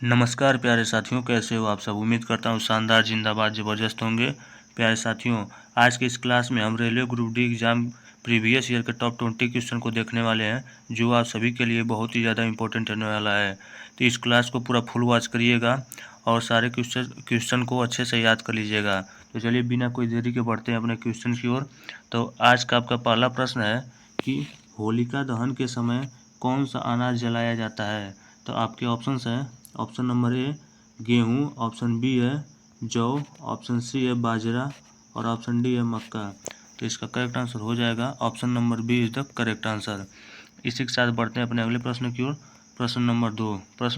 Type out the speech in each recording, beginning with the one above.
नमस्कार प्यारे साथियों, कैसे हो आप सब। उम्मीद करता हूँ शानदार, जिंदाबाद, ज़बरदस्त होंगे। प्यारे साथियों, आज की इस क्लास में हम railway group D exam previous year के टॉप 20 क्वेश्चन को देखने वाले हैं, जो आप सभी के लिए बहुत ही ज़्यादा इंपॉर्टेंट रहने वाला है। तो इस क्लास को पूरा फुल वॉच करिएगा और सारे क्वेश्चन को अच्छे से याद कर लीजिएगा। तो चलिए बिना कोई देरी के बढ़ते हैं अपने क्वेश्चन की ओर। तो आज का आपका पहला प्रश्न है कि होलिका दहन के समय कौन सा अनाज जलाया जाता है। तो आपके ऑप्शंस हैं, ऑप्शन नंबर ए गेहूँ, ऑप्शन बी है जौ, ऑप्शन सी है बाजरा और ऑप्शन डी है मक्का। तो इसका करेक्ट आंसर हो जाएगा option number B is the correct answer. इसी के साथ बढ़ते हैं अपने अगले प्रश्न की ओर। प्रश्न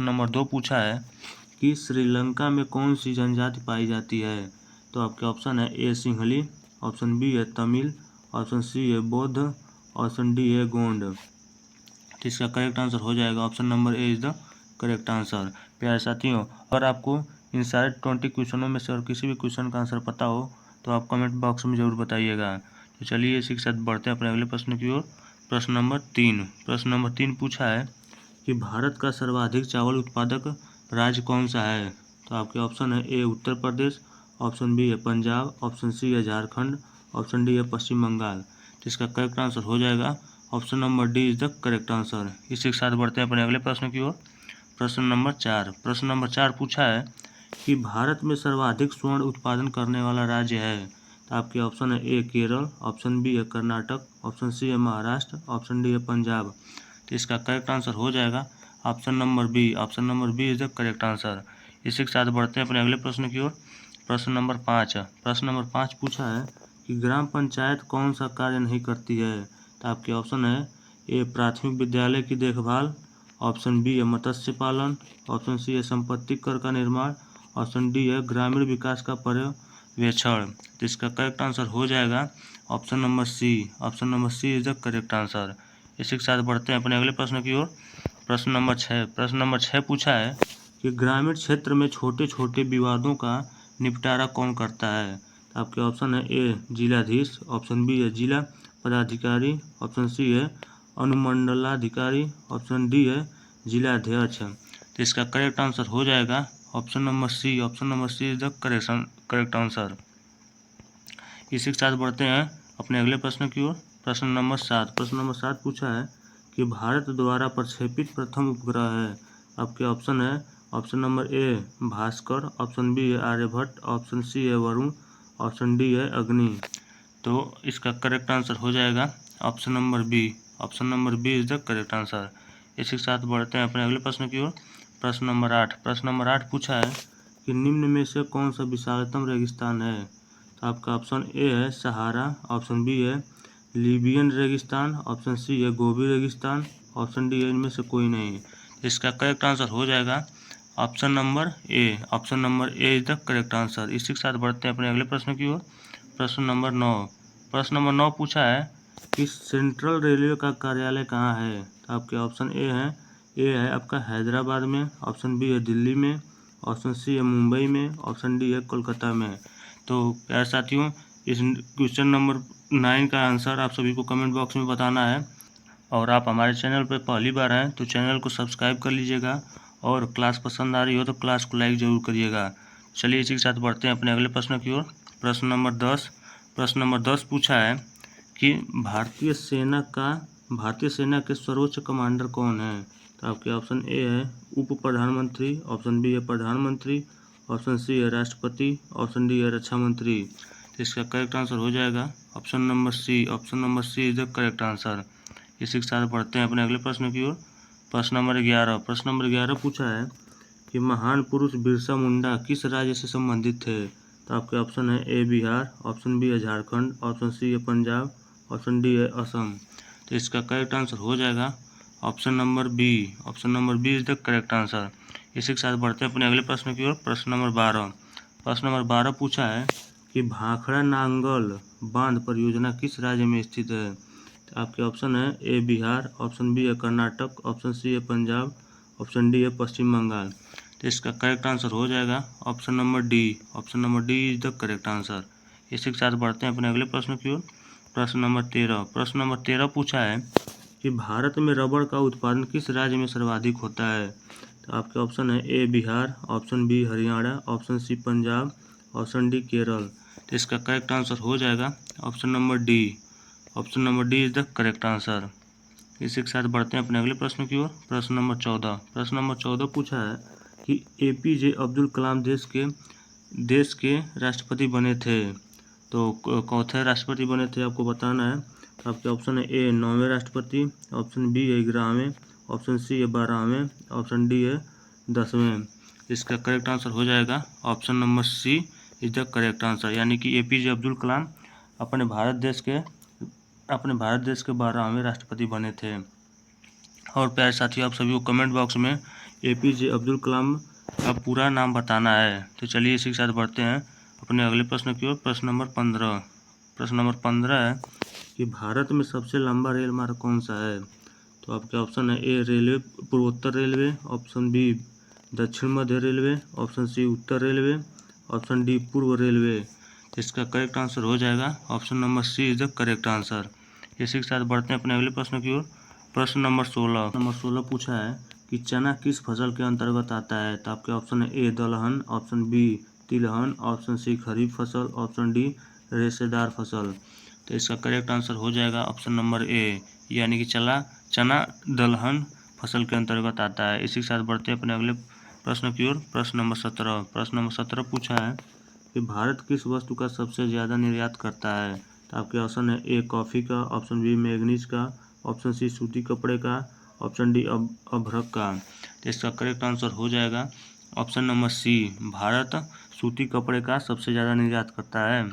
नंबर दो पूछा है कि श्रीलंका में कौन सी जनजाति पाई जाती है। तो आपके ऑप्शन है ए सिंहली, ऑप्शन बी है तमिल, ऑप्शन सी है बौद्ध, ऑप्शन डी है गोंड। तो इसका करेक्ट आंसर हो जाएगा option number A is the correct answer. प्यारे साथियों, अगर आपको इन सारे 20 क्वेश्चनों में से और किसी भी क्वेश्चन का आंसर पता हो तो आप कमेंट बॉक्स में ज़रूर बताइएगा। तो चलिए इसी के साथ बढ़ते हैं अपने अगले प्रश्न की ओर। प्रश्न नंबर तीन पूछा है कि भारत का सर्वाधिक चावल उत्पादक राज्य कौन सा है। तो आपके ऑप्शन है ए उत्तर प्रदेश, ऑप्शन बी है पंजाब, ऑप्शन सी है झारखंड, ऑप्शन डी है पश्चिम बंगाल। तो इसका करेक्ट आंसर हो जाएगा option number D is the correct answer. इसी के साथ बढ़ते हैं अपने अगले प्रश्न की ओर। प्रश्न नंबर चार पूछा है कि भारत में सर्वाधिक स्वर्ण उत्पादन करने वाला राज्य है। तो आपके ऑप्शन है ए केरल, ऑप्शन बी है कर्नाटक, ऑप्शन सी है महाराष्ट्र, ऑप्शन डी है पंजाब। तो इसका करेक्ट आंसर हो जाएगा option number B is the correct answer. इसी के साथ बढ़ते हैं अपने अगले प्रश्न की ओर। प्रश्न नंबर पाँच पूछा है कि ग्राम पंचायत कौन सा कार्य नहीं करती है। तो आपके ऑप्शन है ए प्राथमिक विद्यालय की देखभाल, ऑप्शन बी है मत्स्य पालन, ऑप्शन सी है संपत्ति कर का निर्माण, ऑप्शन डी है ग्रामीण विकास का पर्यवेक्षण। तो इसका करेक्ट आंसर हो जाएगा option number C is the correct answer. इसी के साथ बढ़ते हैं अपने अगले प्रश्न की ओर। प्रश्न नंबर छः पूछा है कि ग्रामीण क्षेत्र में छोटे छोटे विवादों का निपटारा कौन करता है। तो आपके ऑप्शन है ए जिलाधीश, ऑप्शन बी है जिला पदाधिकारी, ऑप्शन सी है अनुमंडलाधिकारी, ऑप्शन डी है जिलाध्यक्ष। तो इसका करेक्ट आंसर हो जाएगा option number C is the correct answer. इसी के साथ बढ़ते हैं अपने अगले प्रश्न की ओर। प्रश्न नंबर सात पूछा है कि भारत द्वारा प्रक्षेपित प्रथम उपग्रह है। आपके ऑप्शन है option number A Bhaskar, option B है आर्यभट्ट, ऑप्शन सी है वरुण, ऑप्शन डी है अग्नि। तो इसका करेक्ट आंसर हो जाएगा option number B is the correct answer. इसी के साथ बढ़ते हैं अपने अगले प्रश्न की ओर। प्रश्न नंबर आठ पूछा है कि निम्न में से कौन सा विशालतम रेगिस्तान है। तो आपका ऑप्शन ए है सहारा, ऑप्शन बी है लीबियन रेगिस्तान, ऑप्शन सी है गोबी रेगिस्तान, ऑप्शन डी है इनमें से कोई नहीं। इसका करेक्ट आंसर हो जाएगा option number A is the correct answer. इसी के साथ बढ़ते हैं अपने अगले प्रश्न की ओर। प्रश्न नंबर नौ पूछा है कि सेंट्रल रेलवे का कार्यालय कहाँ है। तो आपके ऑप्शन ए है आपका हैदराबाद में, ऑप्शन बी है दिल्ली में, ऑप्शन सी है मुंबई में, ऑप्शन डी है कोलकाता में। तो प्यारे साथियों, इस क्वेश्चन नंबर 9 का आंसर आप सभी को कमेंट बॉक्स में बताना है। और आप हमारे चैनल पर पहली बार हैं तो चैनल को सब्सक्राइब कर लीजिएगा और क्लास पसंद आ रही हो तो क्लास को लाइक ज़रूर करिएगा। चलिए इसी के साथ बढ़ते हैं अपने अगले प्रश्न की ओर। प्रश्न नंबर 10 पूछा है कि भारतीय सेना के सर्वोच्च कमांडर कौन है। तो आपके ऑप्शन ए है उप प्रधानमंत्री, ऑप्शन बी है प्रधानमंत्री, ऑप्शन सी है राष्ट्रपति, ऑप्शन डी है रक्षा मंत्री। तो इसका करेक्ट आंसर हो जाएगा option number C is the correct answer. इसी के साथ बढ़ते हैं अपने अगले प्रश्न की ओर। प्रश्न नंबर 11 पूछा है कि महान पुरुष बिरसा मुंडा किस राज्य से संबंधित थे। तो आपके ऑप्शन है ए बिहार, ऑप्शन बी है झारखंड, ऑप्शन सी है पंजाब, ऑप्शन डी है असम। तो इसका करेक्ट आंसर हो जाएगा option number B is the correct answer. इसी के साथ बढ़ते हैं अपने अगले प्रश्न की ओर। प्रश्न नंबर 12 पूछा है कि भाखड़ा नांगल बांध परियोजना किस राज्य में स्थित है। तो आपके ऑप्शन है ए बिहार, ऑप्शन बी है कर्नाटक, ऑप्शन सी है पंजाब, ऑप्शन डी है पश्चिम बंगाल। तो इसका करेक्ट आंसर हो जाएगा option number D is the correct answer. इसी के साथ बढ़ते हैं अपने अगले प्रश्न की ओर। प्रश्न नंबर 13 पूछा है कि भारत में रबड़ का उत्पादन किस राज्य में सर्वाधिक होता है। तो आपके ऑप्शन है A Bihar, option B Haryana, option C Punjab, option D Kerala. तो इसका करेक्ट आंसर हो जाएगा option number D. Option number D is the correct answer. इसी के साथ बढ़ते हैं अपने अगले प्रश्न की ओर। प्रश्न नंबर 14। प्रश्न नंबर 14 पूछा है कि एपीजे अब्दुल कलाम देश के राष्ट्रपति बने थे। तो चौथे राष्ट्रपति बने थे आपको बताना है। तो आपके ऑप्शन है ए 9वें राष्ट्रपति, ऑप्शन बी है 11वें, ऑप्शन सी है 12वें, ऑप्शन डी है 10वें। इसका करेक्ट आंसर हो जाएगा option number C is the correct answer, यानी कि एपीजे अब्दुल कलाम अपने भारत देश के 12वें राष्ट्रपति बने थे। और प्यारे साथियों, आप सभी को कमेंट बॉक्स में एपीजे अब्दुल कलाम का पूरा नाम बताना है। तो चलिए इसी के साथ बढ़ते हैं अपने अगले प्रश्न की ओर। प्रश्न नंबर 15। प्रश्न नंबर 15 है कि भारत में सबसे लंबा रेल मार्ग कौन सा है। तो आपके ऑप्शन है ए रेलवे पूर्वोत्तर रेलवे, ऑप्शन बी दक्षिण मध्य रेलवे, ऑप्शन सी उत्तर रेलवे, ऑप्शन डी पूर्व रेलवे। इसका करेक्ट आंसर हो जाएगा option number C is the correct answer. इसी के साथ बढ़ते हैं अपने अगले प्रश्न की ओर। प्रश्न नंबर 16 पूछा है कि चना किस फसल के अंतर्गत आता है। तो आपके ऑप्शन है ए दलहन, ऑप्शन बी तिलहन, ऑप्शन सी खरीफ फसल, ऑप्शन डी रेशेदार फसल। तो इसका करेक्ट आंसर हो जाएगा ऑप्शन नंबर ए, यानी कि चना दलहन फसल के अंतर्गत आता है। इसी के साथ बढ़ते हैं अपने अगले प्रश्न की ओर। प्रश्न नंबर 17। प्रश्न नंबर 17 पूछा है कि भारत किस वस्तु का सबसे ज़्यादा निर्यात करता है। तो आपके ऑप्शन है ए कॉफ़ी का, ऑप्शन बी मैंगनीज का, ऑप्शन सी सूती कपड़े का, ऑप्शन डी अभ्रक का। तो इसका करेक्ट आंसर हो जाएगा ऑप्शन नंबर सी, भारत सूती कपड़े का सबसे ज़्यादा निर्यात करता है।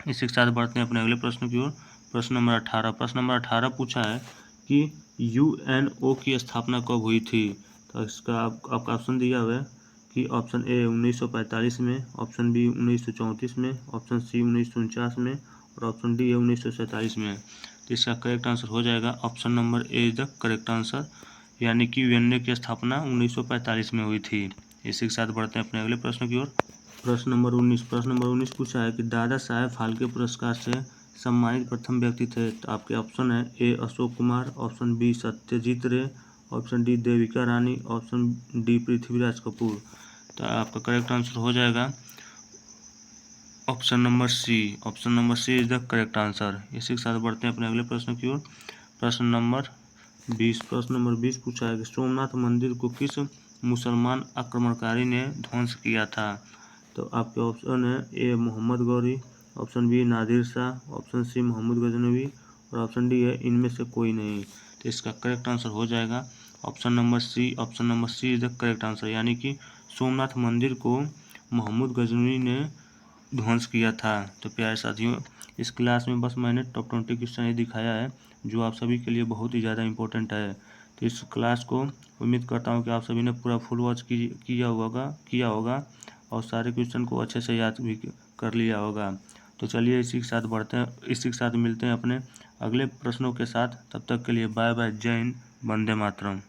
इसी के साथ बढ़ते हैं अपने अगले प्रश्न की ओर। प्रश्न नंबर 18। प्रश्न नंबर 18 पूछा है कि यूएनओ की स्थापना कब हुई थी। तो इसका आपका ऑप्शन दिया हुआ है कि ऑप्शन ए 1945 में, ऑप्शन बी 1934 में, ऑप्शन सी 1949 में और ऑप्शन डी है 1947 में। तो इसका करेक्ट आंसर हो जाएगा option number A is the correct answer, यानी कि यूएनओ की स्थापना 1945 में हुई थी। इसी के साथ बढ़ते हैं अपने अगले प्रश्न की ओर। प्रश्न नंबर 19। प्रश्न नंबर 19 पूछा है कि दादा साहेब फाल्के पुरस्कार से सम्मानित प्रथम व्यक्ति थे। तो आपके ऑप्शन है A Ashok Kumar, option B Satyajit Ray, option D Devika Rani, option D Prithviraj Kapoor. तो आपका करेक्ट आंसर हो जाएगा option number C. Option number C is the correct answer. इसी के साथ बढ़ते हैं अपने अगले प्रश्न की ओर। प्रश्न नंबर 20। प्रश्न नंबर 20 पूछा है कि सोमनाथ मंदिर को किस मुसलमान आक्रमणकारी ने ध्वंस किया था। तो आपके ऑप्शन है A Mohammad Ghori, option B Nadir Shah, option C Mohammad Ghaznavi और ऑप्शन डी है इनमें से कोई नहीं। तो इसका करेक्ट आंसर हो जाएगा option number C. Option number C is the correct answer, यानी कि सोमनाथ मंदिर को मोहम्मद गजनवी ने ध्वंस किया था। तो प्यारे साथियों, इस क्लास में बस मैंने टॉप 20 क्वेश्चन ही दिखाया है जो आप सभी के लिए बहुत ही ज़्यादा इंपॉर्टेंट है। तो इस क्लास को उम्मीद करता हूँ कि आप सभी ने पूरा फुल वॉच किया होगा और सारे क्वेश्चन को अच्छे से याद भी कर लिया होगा। तो चलिए इसी के साथ मिलते हैं अपने अगले प्रश्नों के साथ। तब तक के लिए बाय बाय, जय हिंद, वंदे मातरम।